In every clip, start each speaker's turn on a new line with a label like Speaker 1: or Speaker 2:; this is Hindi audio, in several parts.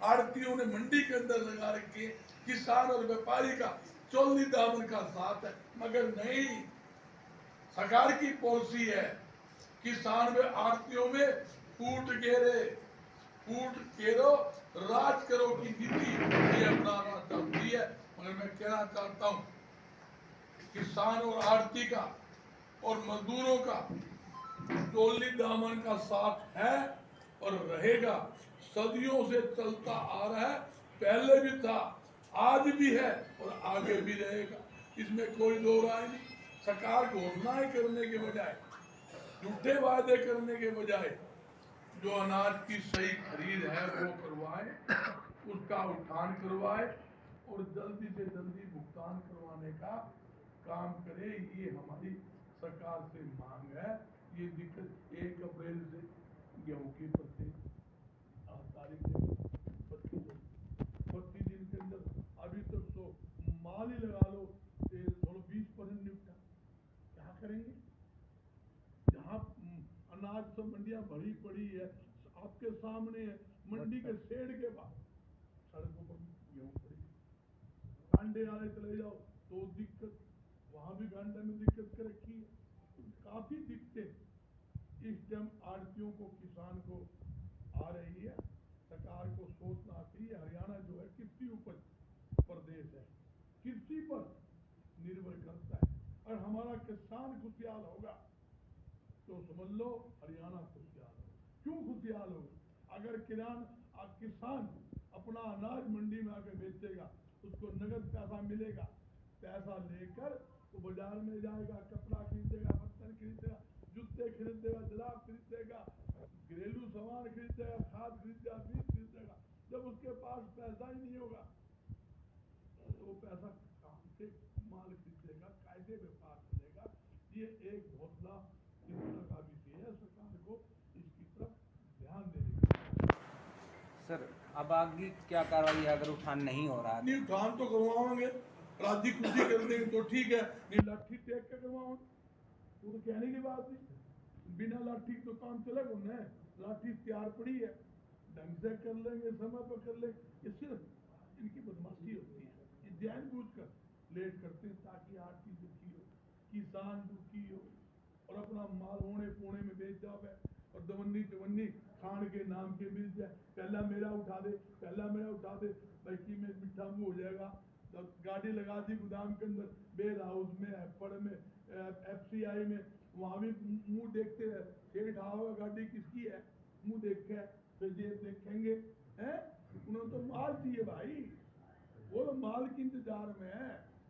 Speaker 1: आड़तियों ने मंडी के अंदर लगा रखे, किसान और व्यापारी का चोली दामन का साथ है, मगर नहीं। सरकार की पॉलिसी है किसान व आड़तियों में फूट घेरो राज करो की नीति ये अपनाना चाहती है। मगर मैं कहना चाहता हूं किसान और आड़ती का और मजदूरों का चोली दामन का साथ है और रहेगा, सदियों से चलता आ रहा है, पहले भी था, आज भी है और आगे भी रहेगा, इसमें कोई दो राय नहीं। सरकार घोषणाएं करने के बजाय, झूठे वादे करने के बजाय जो अनाज की सही खरीद है वो करवाए, उसका उठान करवाए और जल्दी से जल्दी भुगतान करवाने का काम करे, ये हमारी सरकार से मांग है। ये दिक्कत 1 अप्रैल से गेहूं की तारीख 32 दिन के अंदर अभी तक तो माल ही लगा लो, तेल 20% निपटा, क्या करेंगे? जहाँ अनाज सब मंडियां भरी पड़ी है, आपके सामने है, मंडी के शेड के बाद सड़कों पर गेहूं पड़ी, कांडे आने चले जाओ तो दिक्कत, वहां भी कांडे में दिक्कत कर रखी है। काफी दिक्कतें इस टाइम आड़तियों को, किसान को आ रही है। सरकार को सोचना चाहिए। हरियाणा जो है कृषि उपज प्रदेश है, कृषि पर निर्भर करता है, और हमारा किसान खुशहाल होगा तो समझ लो हरियाणा खुशहाल होगा। क्यों खुशहाल होगा? अगर किसान अपना अनाज मंडी में आकर बेचेगा, उसको नगद पैसा मिलेगा, पैसा लेकर वो बाजार में जाएगा, कपड़ा खरीदेगा, बर्तन खरीदेगा, जूते खरीदेगा, जराब खरीदेगा, घरेलू सामान खरीदेगा, खाद खरीदेगा, बीज खरीदेगा। जब उसके पास पैसा ही नहीं होगा तो वो पैसा कहां से माल खरीदेगा, कायदे व्यापार चलेगा। ये एक बहुत बड़ा चिंता का विषय है, सरकार को इसकी तरफ ध्यान देने की।
Speaker 2: सर अब आगे क्या कार्रवाई अगर उठान नहीं हो रहा?
Speaker 1: नहीं उठान तो करवाओगे, राजी खुशी कर देंगे तो ठीक है, नहीं लाठी टेक के करवाओगे वो तो कहने की बात नहीं। बिना लाठी तो काम चलेगा ना, लाठी तैयार पड़ी है, ढंग से कर लेंगे, समय पर कर लेंगे। ये सिर्फ इनकी बदमाशी होती है, ये जानबूझकर लेट करते हैं ताकि आर्थिक दुखी हो, किसान दुखी हो और अपना माल होने पोने में बेच जावे और दवन्नी चवन्नी खान के नाम के मिल जाए। पहला मेरा उठा दे, पहला मेरा उठा दे, बाकी में मिठा मुंह हो जाएगा। तो गाड़ी लगा दी गोदाम के अंदर, बेल हाउस में, एप्पड़ में, FCI में, वहां भी मुंह देखते रहे, सेठ आओ गाड़ी किसकी है, मुंह देखे फिर ये देखेंगे हैं। उन्होंने तो माल चाहिए भाई, वो तो माल के इंतजार में है।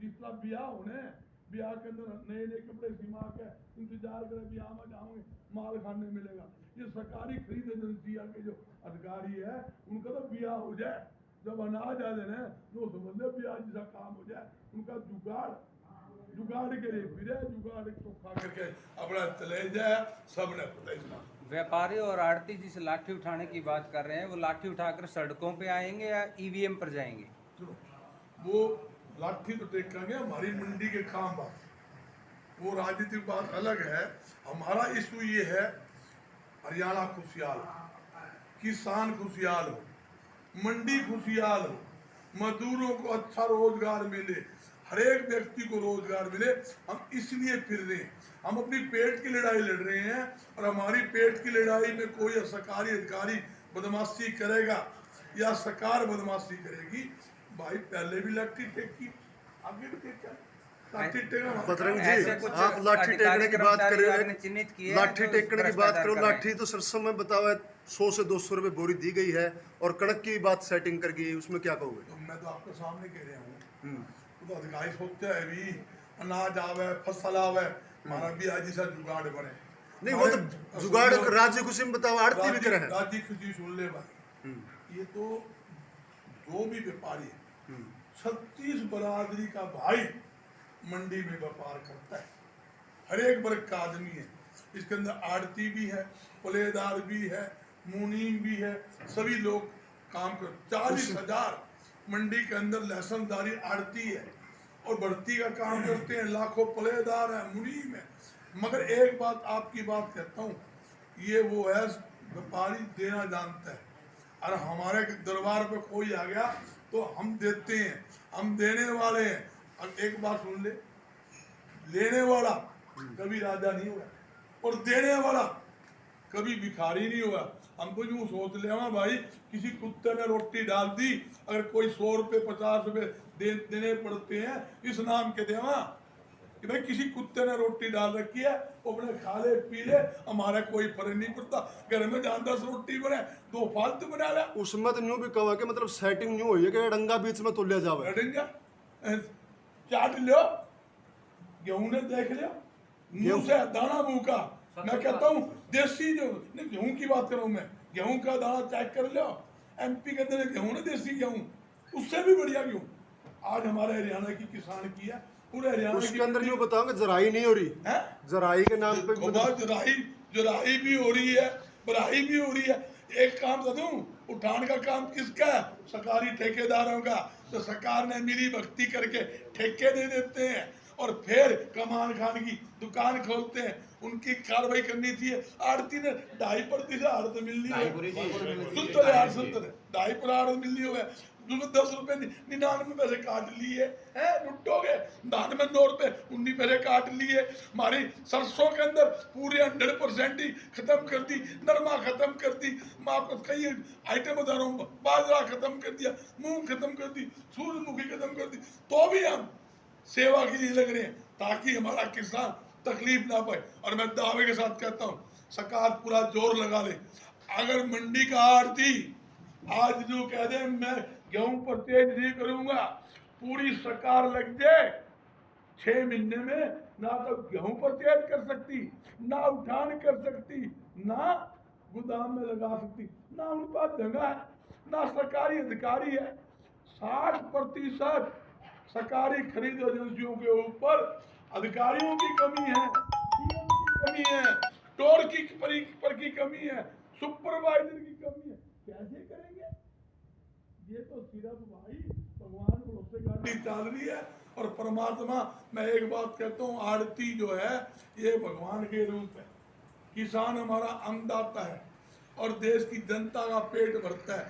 Speaker 1: जिस तरह ब्याह होने, ब्याह के अंदर नए नए कपड़े सिमा के इंतजार करें, ब्याह में जाओगे माल खाने मिलेगा। ये सरकारी खरीद एजेंसिया के जो अधिकारी है उनका तो ब्याह हो जाए, जब अनाज आ जाए तो समझ लो ब्याह जैसा काम हो जाए। उनका जुगाड़ के लिए फिर जुगाड़ चौखा करके अपना चले जाए, सबने
Speaker 2: व्यापारी और आड़ती जिस लाठी उठाने की बात कर रहे हैं, वो लाठी उठाकर सड़कों पे आएंगे या EVM पर जाएंगे?
Speaker 1: वो लाठी तो टेकेंगे, हमारी मंडी के काम बात, वो राजनीतिक बात अलग है। हमारा इशू ये है हरियाणा खुशहाल, किसान खुशहाल हो, मंडी खुशहाल हो, मजदूरों को अच्छा रोजगार मिले, हर एक व्यक्ति को रोजगार मिले। हम इसलिए फिर रहे हैं, हम अपनी पेट की लड़ाई लड़ रहे हैं, और हमारी पेट की लड़ाई में कोई सरकारी अधिकारी बदमाशी करेगा या सरकार बदमाशी करेगी, भाई पहले भी लाठी टेकी, आगे भी टेका।
Speaker 3: बजरंग जी, आप लाठी टेकने की बात कर रहे हो, लाठी टेकने की बात करो, लाठी तो सरसों में बताओ 100 से 200 रुपए बोरी दी गई है, और कड़क की बात सेटिंग कर गई, उसमें क्या कहोगे?
Speaker 1: तो मैं तो आपके सामने कह रहा हूँ, तो अधिकारी सोचते है भी अनाज आवे, फसल आवे, हमारा भी आज जैसा जुगाड़ बने।
Speaker 3: नहीं वो तो जुगाड़ राज्य खुशी में बताओ, आड़ती भी करे हैं।
Speaker 1: राज्य खुशी सुन ले भाई, ये तो जो भी व्यापारी है 36 बरादरी का भाई मंडी में व्यापार करता है, हर एक वर्ग का आदमी है। इसके अंदर आड़ती भी है, पलेदार भी है, मुनीम भी है, सभी लोग काम कर 40,000 मंडी के अंदर लहसनदारी आड़ती है और भर्ती का काम करते हैं, लाखों पलेदार है, मुनीम है। मगर एक बात आपकी बात कहता हूँ, ये वो है व्यापारी देना जानता है। और हमारे दरबार पे कोई आ गया तो हम देते हैं, हम देने वाले हैं। अब एक बात सुन ले, लेने वाला कभी राजा नहीं हुआ और देने वाला कभी भिखारी नहीं हुआ। हम तो यूं सोच ले भाई, किसी कुत्ते ने रोटी डाल दी, अगर कोई 100 रुपये 50 रुपये देने पड़ते हैं इस नाम के देवा कि भाई किसी कुत्ते ने रोटी डाल रखी है, वो अपने खा ले पी ले, हमारा कोई फर्क नहीं पड़ता। घर में जहाँ 10 रोटी बने 2 फालतू बना ला।
Speaker 3: उसमें तो न्यू भी कहा कि मतलब सेटिंग न्यू हुई है कि डंगा बीच में तोलिया जावे।
Speaker 1: डंगा चाट लो, गेहूं ने देख लिया, मुंह से दाना मुंह का। मैं कहता हूँ देसी जो गेहूं की बात करूं मैं, गेहूं का दाना चेक कर लो, एमपी के अंदर गेहूं ना देसी गेहूं, उससे भी बढ़िया गेहूं आज हमारे हरियाणा की किसान की है। पूरे हरियाणा
Speaker 3: उसके अंदर यूं बताओ कि जराई नहीं हो रही
Speaker 1: है,
Speaker 3: जराई के नाम पे
Speaker 1: जराई भी हो रही है, बराई भी हो रही है। एक काम कर दूं, उठान का काम किसका है? सरकारी ठेकेदारों का। तो सरकार ने मिली भक्ति करके ठेके दे देते हैं और फिर कमान खान की दुकान खोलते हैं। उनकी कार्रवाई करनी थी। आड़ती ने 2.5% आड़त मिलनी है, 2.5% आड़त मिलनी हो, 10 रुपए 99 पैसे काट लिए हैं, लुटोगे। धान में 9 रुपए 19 पैसे काट लिए। हमारी सरसों के अंदर पूरी 100% ही खत्म कर दी, नरमा खत्म कर दी, मैं आपको कई आइटम बता रहा हूँ, बाजरा खत्म कर दिया, मूंग खत्म कर दी, सूरजमुखी खत्म कर दी। तो भी हम सेवा के लिए लग रहे हैं ताकि हमारा किसान तकलीफ ना पाए। और मैं दावे के साथ कहता हूँ सरकार पूरा जोर लगा ले। अगर मंडी का आड़ती आज जो कह दे मैं गेहूं पर तेज नहीं करूंगा, पूरी सरकार लग जाए 6 महीने में ना तो गेहूं पर तेज कर सकती, ना उठान कर सकती, ना गोदाम में लगा सकती, ना उन पास जगह है, ना सरकारी अधिकारी है। 60% सरकारी खरीद एजेंसियों के ऊपर अधिकारियों की कमी है, की कमी है, स्टोर की पर की कमी है, सुपरवाइजर की कमी है। कैसे करेंगे? ये तो सिर्फ भाई भगवान भरोसे गाड़ी चल रही है। और परमात्मा, मैं एक बात कहता हूँ, आड़ती जो है ये भगवान के रूप है। किसान हमारा अन्नदाता है और देश की जनता का पेट भरता है।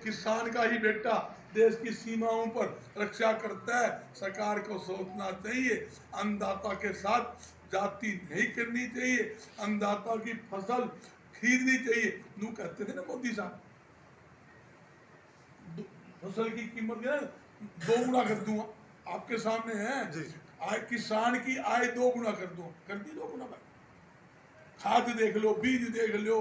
Speaker 1: किसान का ही बेटा देश की सीमाओं पर रक्षा करता है। सरकार को सोचना चाहिए, अन्नदाता के साथ जाति नहीं करनी चाहिए, अन्नदाता की फसल खरीदनी चाहिए। नू कहते थे ना मोदी साहब, फसल की कीमत 2 गुना कर दूंगा, आपके सामने है। आय किसान की आय 2 गुना कर दूंगा, कर दी 2 गुना भाई। खाद देख लो, बीज देख लो,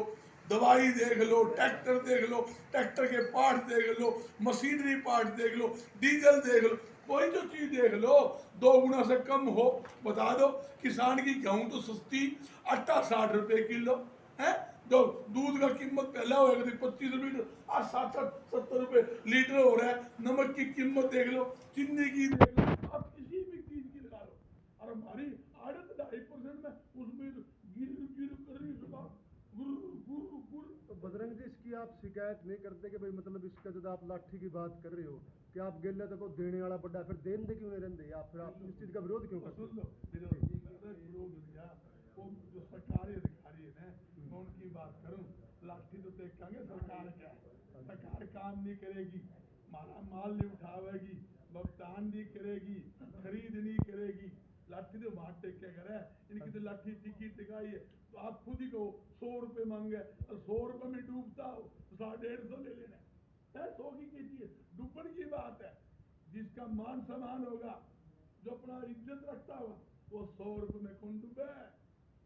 Speaker 1: दवाई देख लो, ट्रैक्टर देख लो, ट्रैक्टर के पार्ट देख लो, मशीनरी पार्ट देख लो, डीजल देख लो, कोई जो चीज देख लो 2 गुना से कम हो बता दो। किसान की गेहूं तो सस्ती, आटा 60 रुपए किलो है, जो दूध का कीमत पहले हो 25 लीटर, आज 60-70 रुपए लीटर हो रहा है। नमक की कीमत देख लो, चीनी की देख लो, आप किसी भी चीज की लगा लो। और हमारी आड़त 2.5% में उसमें गिर कर रही है।
Speaker 3: तो बजरंग जी, इसकी आप शिकायत नहीं करते कि भाई मतलब इसका जब आप लाठी की बात कर रहे हो कि आप गेले तक देने वाला बड़ा, फिर देने क्यों नहीं रहते, या फिर आप इस चीज का विरोध क्यों करते?
Speaker 1: वो जो सरकारी अधिकारी है ना, मैं उनकी बात करूं, लाठी तो देखेंगे सरकार क्या है, सरकार काम नहीं करेगी, माला माल नहीं उठावेगी, भुगतान नहीं करेगी, खरीद नहीं करेगी, लाठी तो वहां टेक के करे। इनकी तो लाठी टिकी टिकाई है। तो आप खुद ही कहो 100 रुपए मांगे और 100 रुपए में डूबता हो तो 150 ले लेना है। 100 की चीज है, डूबने की बात है। जिसका मान सम्मान होगा, जो अपना इज्जत रखता होगा, वो 100 रुपए में कौन डूबे?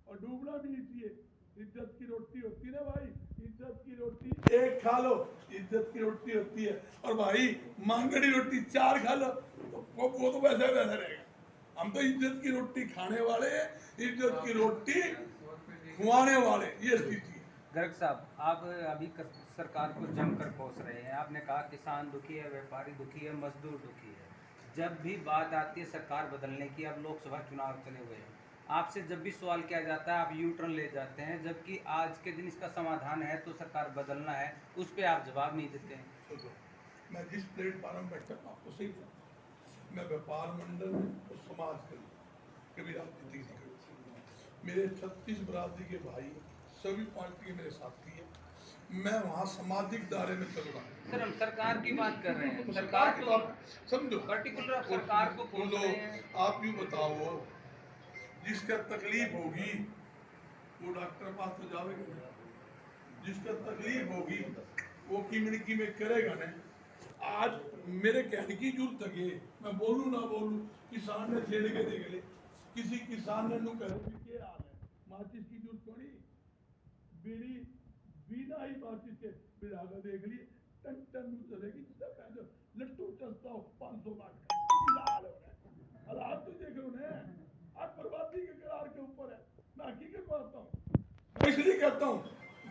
Speaker 1: और डूबना भी चाहिए। इज्जत की रोटी होती है ना भाई, इज्जत की रोटी एक खा लो, इज्जत की रोटी होती है। और भाई मांगड़ी रोटी 4 खा लो तो वो तो वैसे वैसे रहेगा। हम तो इज्जत की रोटी खाने वाले हैं, इज्जत की रोटी खुआने वाले, ये स्थिति है।
Speaker 2: गर्ग साहब, आप अभी सरकार को जमकर कोस रहे हैं। आपने कहा किसान दुखी है, व्यापारी दुखी है, मजदूर दुखी है। जब भी बात आती है सरकार बदलने की, अब लोकसभा चुनाव चले हुए हैं, आपसे जब भी सवाल किया जाता है आप यू टर्न ले जाते हैं, जबकि आज के दिन इसका समाधान है तो सरकार बदलना है, उस पर आप जवाब नहीं देते हैं।
Speaker 1: मैं जिस प्लेटफॉर्म पर बैठा हूँ आपको सही बताऊँ, मैं व्यापार मंडल में और समाज के कभी राजनीति नहीं करती। मेरे 36 बरादरी के भाई, सभी पार्टी के मेरे साथी हैं। मैं वहाँ सामाजिक दायरे में चल रहा हूँ।
Speaker 2: सर हम सरकार की बात कर रहे हैं,
Speaker 1: तो
Speaker 2: सरकार
Speaker 1: की
Speaker 2: तो
Speaker 1: बात समझो,
Speaker 2: पर्टिकुलर आप सरकार को बोल
Speaker 1: बोलो,
Speaker 2: रहे हैं।
Speaker 1: आप यूँ बताओ, जिसका तकलीफ होगी वो डॉक्टर पास तो जाएगा ना, जिसका तकलीफ होगी वो कीमड़की में करेगा ना। आज मेरे कहने की जरूरत है, मैं बोलूँ ना बोलूँ, किसान ने छेड़ के देख ले, किसी किसान ने नू कहो कि क्या हाल है, माचिस की जरूरत पड़ी, बीड़ी बिना ही माचिस के बिड़ा कर देख लिए, टन टन नू चलेगी, लट्टू चलता हो 500 लाख का हाल हो रहा है। हालात तो देख लो ना, आज बर्बादी के करार के ऊपर है। मैं हकीकत बताता हूँ, मैं इसलिए कहता हूँ,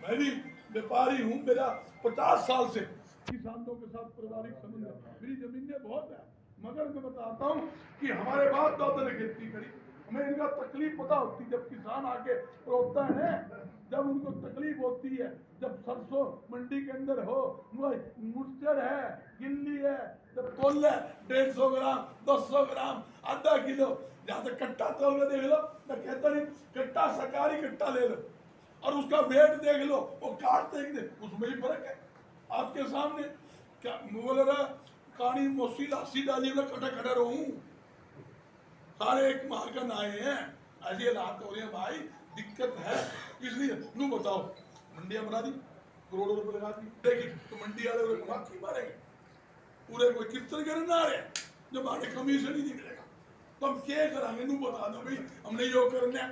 Speaker 1: मैं भी व्यापारी हूँ, मेरा 50 साल से किसानों के साथ पारिवारिक संबंध है, मेरी जमीनें बहुत है, मगर मैं बताता हूँ कि हमारे बाप दादा ने खेती करी, हमें इनका तकलीफ पता होती। जब किसान आके रोता है ना, जब उनको तकलीफ होती है, जब सरसों मंडी के अंदर हो, मुर्चर है, गिल्ली है, जब तोल है 150 ग्राम 200 ग्राम आधा किलो, जहाँ तक कट्टा तोल के देख लो, मैं कहता नहीं कट्टा सरकारी कट्टा ले लो और उसका वेट देख लो, वो काट देख दे, उसमें ही फर्क है। आपके सामने क्या बोल रहा, कहानी मोसी लासी डाली में कटा कटा रहूं, सारे एक मार्कन आए हैं, ऐसी हालात हो रहे हैं भाई, दिक्कत है। इसलिए नू बताओ, मंडियां बना दी, करोड़ों रुपए लगा दी, देखिए तो मंडी वाले माखी मारेंगे, पूरे कोई कीर्तन करने ना रहे, जब हमारे कमीशन ही निकलेगा तो हम क्या करेंगे, नू बता दो भाई, हमने यो करना है,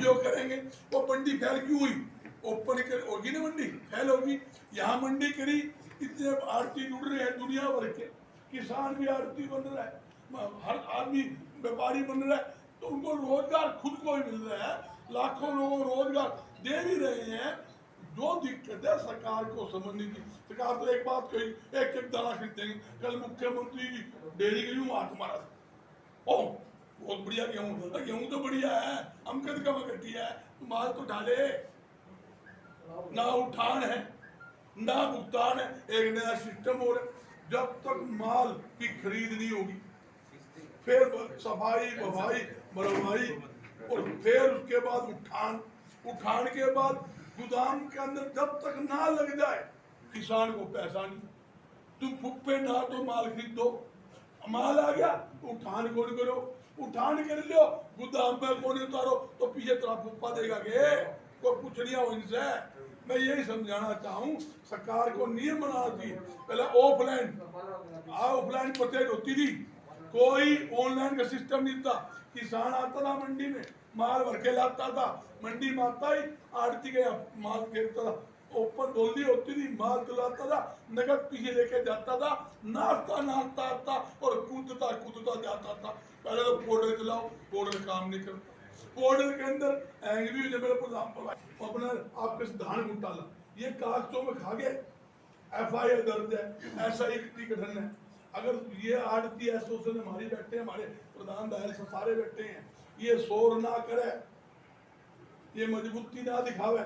Speaker 1: यो करेंगे। वो मंडी फैल क्यों हुई, ओपन कर होगी ना, मंडी फैल होगी, यहाँ मंडी करी, इतने आरती जुड़ रहे हैं दुनिया भर के, किसान भी आरती बन रहा है, हर आदमी व्यापारी बन रहा है, तो उनको रोजगार खुद को ही मिल रहा है, लाखों लोगों को रोजगार दे भी रहे हैं। जो दिक्कत है सरकार को समझने की, सरकार तो एक बात कही, एक एक दाना खरीदेंगे, कल मुख्यमंत्री की डेयरी गई हूँ हाथ मारा, ओ बहुत बढ़िया गेहूँ, गेहूँ तो बढ़िया है, हम कद कम घटी है, माल तो डाले ना, उठान है ना भुगतान है, एक नया सिस्टम हो रहा है। जब तक माल की खरीद नहीं होगी, फिर सफाई बफाई बरवाई, और फिर उसके बाद उठान, उठान के बाद गोदाम के अंदर जब तक ना लग जाए किसान को पैसा नहीं। तुम फुप्पे ना तो माल खरीदो, माल आ गया तो उठान कौन करो, उठान कर लो गोदाम में कौन उतारो, तो पीछे तरह फुप्पा देगा के कोई कुछ नहीं हो इनसे। मैं यही समझाना चाहूँ, सरकार को नियम बनाना चाहिए, पहले ऑफलाइन पटेल होती थी, कोई ऑनलाइन का सिस्टम नहीं था, किसान आता था मंडी में, माल भर के लाता था, मंडी में आता ही आड़ती गया माल गिरता था, ओपन डोली होती थी, माल चलाता था, नगद पीछे लेके जाता था, नाचता नाचता आता और कूदता कूदता जाता था। पहले तो पोर्टल चलाओ, पोर्टल काम नहीं करता, पोर्टल के अंदर एंग्री मेरे अपना आपके धान घुटाला, ये कागजों में खा गए, FIR दर्ज है, SI की गठन है। अगर ये आड़ती एसोसिएशन हमारी बैठे हैं, हमारे प्रधान दयाल सारे बैठे हैं, ये शोर ना करे, ये मजबूती ना दिखावे,